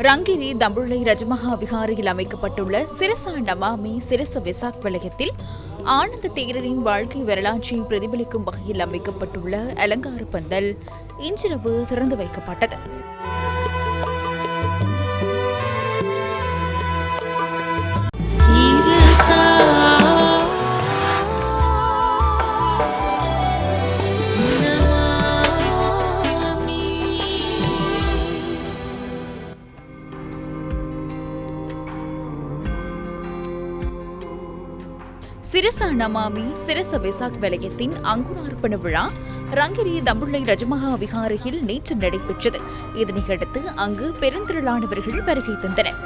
ரங்கிரி தம்புள்ளை ரஜமஹா விகாரையில் அமைக்கப்பட்டுள்ள சிரசா நமாமி சிரச வெசாக் வலயத்தில் ஆனந்த தேரரின் வாழ்க்கை வரலாற்றை பிரதிபலிக்கும் வகையில் அமைக்கப்பட்டுள்ள அலங்கார பந்தல் இன்றிரவு திறந்து வைக்கப்பட்டது. சிரசா நமாமி சிரச வெசாக் வலயத்தின் அங்குரார்ப்பண விழா ரங்கிரி தம்புள்ளை ரஜமஹா விகாரையில் நேற்று நடைபெற்றது. இதனையடுத்து அங்கு பெருந்திரளானவர்கள் வருகை தந்தனர்.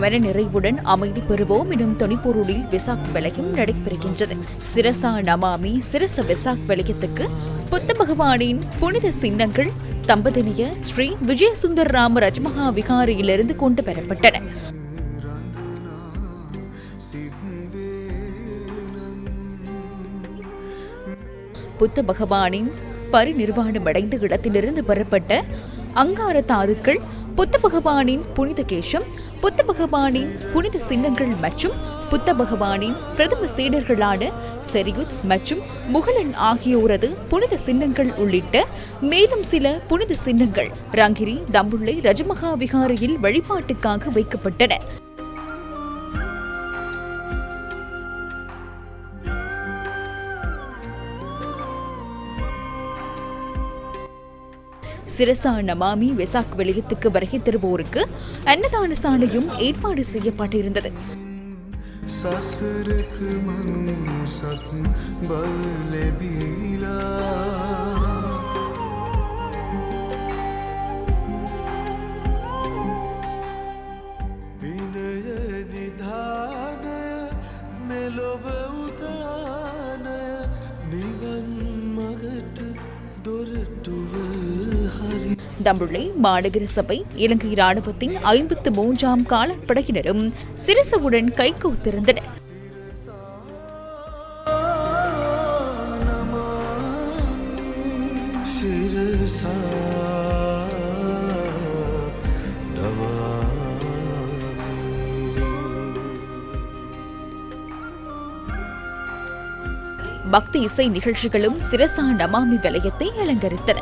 மன நிறைவுடன் அமைதி பெறுவோம் எனும் தொனிப்பொருளில் வெசாக் வலயம் நடைபெறுகின்றது. சிரசா நமாமி சிரச வெசாக் வலயத்துக்கு புத்த பகவானின் புனித சின்னங்கள் தம்பதியிய ஸ்ரீ விஜயசுந்தர் ராம ரஜமஹா விகாரையிலிருந்து கொண்டு வரப்பட்டன. புத்த பகவானின் பரிநிர்வாணம் அடைந்த இடத்திலிருந்து பெறப்பட்ட அங்கார தாதுக்கள், புத்த பகவானின் புனித கேசம், புத்த பகவானின் புனித சின்னங்கள் மற்றும் புத்த பகவானின் பிரதம சீடர்களான செரியுத் மற்றும் முகலன் ஆகியோரது புனித சின்னங்கள் உள்ளிட்ட மேலும் சில புனித சின்னங்கள் ரங்கிரி தம்புள்ளை ரஜமஹா விகாரையில் வழிபாட்டுக்காக வைக்கப்பட்டன. சிரசா நமாமி வெசாக் வலயத்துக்கு வருகை தருவோருக்கு அன்னதான சாலையும் ஏற்பாடு செய்யப்பட்டிருந்தது. தம்புள்ளை மாநகர சபை இலங்கை ராணுவத்தின் 53ஆம் காலாட்படையினரும் சிரசவுடன் கைகோத்திருந்தனர். பக்தி இசை நிகழ்ச்சிகளும் சிரசா நமாமி வலயத்தை அலங்கரித்தன.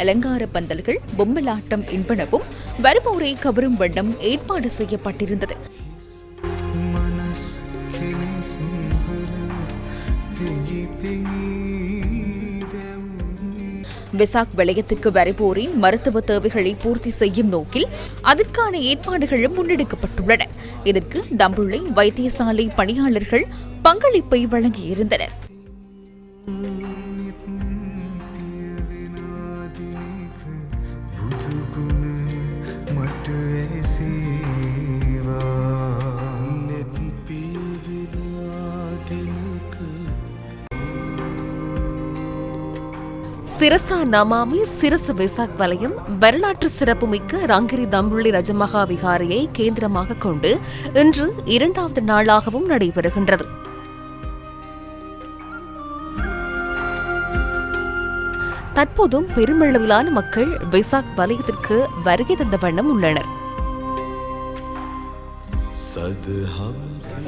அலங்கார பந்தல்கள், பொம்மலாட்டம் என்பனவும் வருவோரை கவரும் வண்ணம் ஏற்பாடு செய்யப்பட்டிருந்தது. வெசாக் வலயத்துக்கு வருவோரின் மருத்துவ தேவைகளை பூர்த்தி செய்யும் நோக்கில் அதற்கான ஏற்பாடுகளும் முன்னெடுக்கப்பட்டுள்ளன. இதற்கு தம்புள்ளை வைத்தியசாலை பணியாளர்கள் பங்களிப்பை வழங்கியிருந்தனர். சிரசா நமாமி சிரச வெசாக் வலயம் வரலாற்று சிறப்புமிக்க ரங்கிரி தம்புள்ளை ரஜமஹா விகாரையை கேந்திரமாக கொண்டு இன்று 2வது நாளாகவும் நடைபெறுகின்றது. தற்போதும் பெருமளவிலான மக்கள் வெசாக் வலயத்திற்கு வருகை தந்த வண்ணம் உள்ளனர்.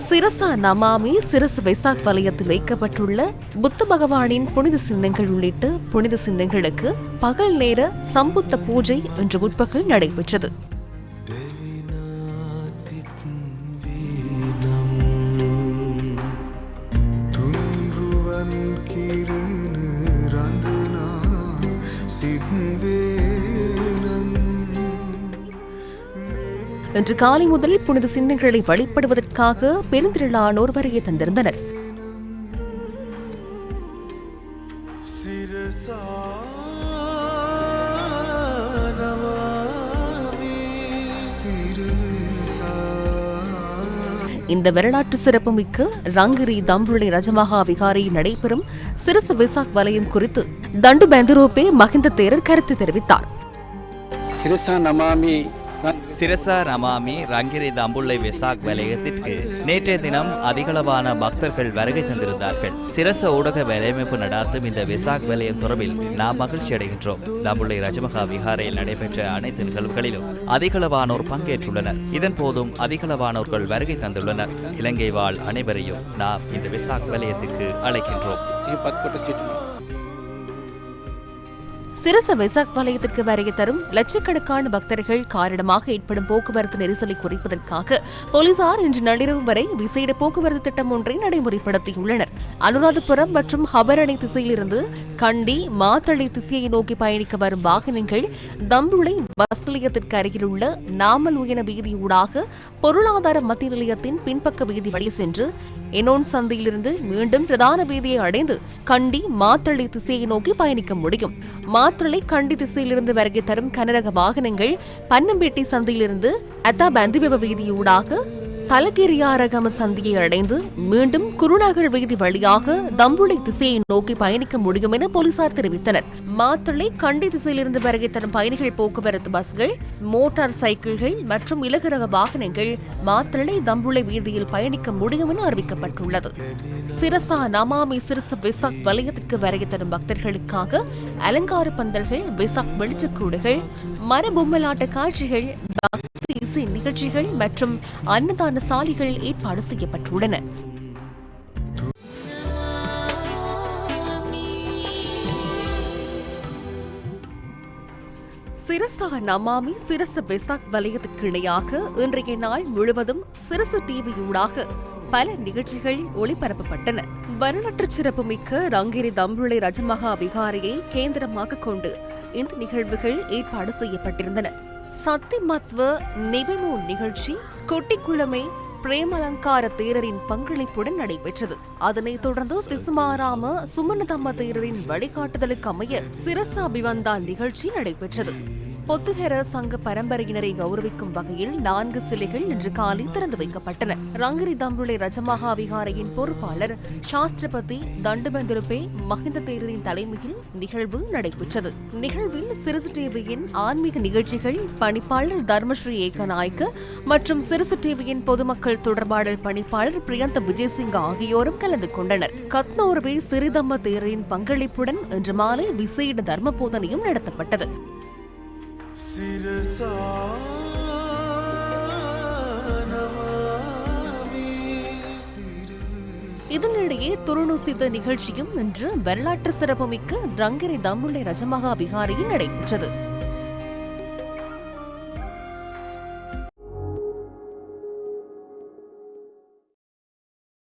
சிரசா நமாமி சிரச வெசாக் வலயத்தில் வைக்கப்பட்டுள்ள புத்த பகவானின் புனித சின்னங்கள் உள்ளிட்ட புனித சின்னங்களுக்கு பகல் நேர சம்புத்த பூஜை இன்று முற்பகல் நடைபெற்றது. இன்று காலை முதல் புனித சின்னங்களை வழிபடுவதற்காக பெருந்திரளானோர் வருகை தந்திருந்தனர். இந்த வரலாற்று சிறப்புமிக்க ரங்கிரி தம்புள்ளை ரஜமகா விகாரையில் நடைபெறும் சிரச வெசாக் வலயம் குறித்து தண்டு பெந்தரோப்பே மஹிந்த தேரர் கருத்து தெரிவித்தார். சிரசா நமாமி ரங்கிரி தம்புள்ளை வெசாக் வலயத்திற்கு நேற்றைய தினம் அதிகளவான பக்தர்கள் வருகை தந்திருந்தார்கள். சிரச ஊடக வலையமைப்பு நடாத்தும் இந்த வெசாக் வலயம் தொடர்பில் நாம் மகிழ்ச்சி அடைகின்றோம். தம்புள்ளை ரஜமகா விகாரையில் நடைபெற்ற அனைத்து நிகழ்வுகளிலும் அதிகளவானோர் பங்கேற்றுள்ளனர். இதன் போதும் அதிகளவானோர்கள் வருகை தந்துள்ளனர். இலங்கை வாழ் அனைவரையும் நாம் இந்த வெசாக் வலயத்திற்கு அழைக்கின்றோம். சிரச வெசாக் வலயத்திற்கு வருகை தரும் லட்சக்கணக்கான பக்தர்கள் காரணமாக ஏற்படும் போக்குவரத்து நெரிசலை குறைப்பதற்காக போலீசார் இன்று நள்ளிரவு வரை விசேட போக்குவரத்து திட்டம் ஒன்றை நடைமுறைப்படுத்தியுள்ளனர். அனுராதபுரம் மற்றும் ஹபரணை திசையிலிருந்து கண்டி மாத்தளை திசையை நோக்கி பயணிக்க வரும் வாகனங்கள் தம்புளை பஸ் நிலையத்திற்கு அருகில் உள்ள நாமல் உயன வீதியூடாக பொருளாதார மத்திய நிலையத்தின் பின்பக்க வீதி வழி சென்று எனோன் சந்தையிலிருந்து மீண்டும் பிரதான வீதியை அடைந்து கண்டி மாத்தளை திசையை நோக்கி பயணிக்க முடியும். மாத்தளை கண்டி திசையிலிருந்து வருகை தரும் கனரக வாகனங்கள் பன்னம்பேட்டை சந்தையிலிருந்து அத்தா பந்திவெவ வீதியூடாக தலகிரியாரகம சந்தியை அடைந்து மீண்டும் குருநாகல் வீதி வழியாக தம்புளை திசையை நோக்கி பயணிக்க முடியும் என போலீசார் தெரிவித்தனர். மாத்தளை கண்டி திசையிலிருந்து வருகை தரும் பயணிகள் போக்குவரத்து பஸ்கள், மோட்டார் சைக்கிள்கள் மற்றும் இலகுரக வாகனங்கள் மாத்தளை தம்புளை வீதியில் பயணிக்க முடியும் என அறிவிக்கப்பட்டுள்ளது. சிரசா நமாமி சிரச வெசாக் வலயத்திற்கு வருகை தரும் பக்தர்களுக்காக அலங்கார பந்தல்கள், வெசாக் வெளிச்சக்கூடுகள், மரபொம்மலாட்ட காட்சிகள், பக்தி இசை நிகழ்ச்சிகள் மற்றும் அன்னதான சாலைகள் ஏற்பாடு செய்யப்பட்டுள்ளன. சிரசா நமாமி சிரச வெசாக் வலயத்திற்கு இணையாக இன்றைய நாள் முழுவதும் சிரச டிவியூடாக பல நிகழ்ச்சிகள் ஒளிபரப்பப்பட்டன. வரலாற்று சிறப்புமிக்க ரங்கிரி தம்புள்ளை ரஜமகா விகாரையை கேந்திரமாக கொண்டு இந்த நிகழ்வுகள் ஏற்பாடு செய்யப்பட்டிருந்தன. சத்தி மத்வ நிவமு நிகழ்ச்சி கொட்டிக்குளமே பிரேமலங்கார தேரரின் பங்களிப்புடன் நடைபெற்றது. அதனைத் தொடர்ந்து திசுமாராம சுமனதம்ம தேரரின் வழிகாட்டுதலுக்கு அமைய சிரசாபிவந்தா நிகழ்ச்சி நடைபெற்றது. பொத்துகர சங்க பரம்பரையினரை கௌரவிக்கும் வகையில் 4 சிலைகள் இன்று காலை திறந்து வைக்கப்பட்டன. ரங்கிரி தம்புள்ளை ரஜமகா விகாரையின் பொறுப்பாளர் சாஸ்திரபதி தண்டுபெந்தருப்பே மஹிந்த தேரரின் தலைமையில் நிகழ்வு நடைபெற்றது. நிகழ்வில் சிரசு டிவியின் ஆன்மீக நிகழ்ச்சிகள் பணிப்பாளர் தர்மஸ்ரீ ஏகநாயக்க மற்றும் சிரசு டிவியின் பொதுமக்கள் தொடர்பாடல் பணிப்பாளர் பிரியந்த விஜயசிங்க ஆகியோரும் கலந்து கொண்டனர். கத்னோர்வே சிறிதம்ம தேரரின் பங்களிப்புடன் இன்று மாலை விசேட தர்ம போதனையும் நடத்தப்பட்டது. இதனிடையே துருணுசித நிகழ்ச்சியும் இன்று வரலாற்று சிறப்புமிக்க ரங்கிரி தம்புள்ளை ரஜமகா விகாரையில் நடைபெற்றது.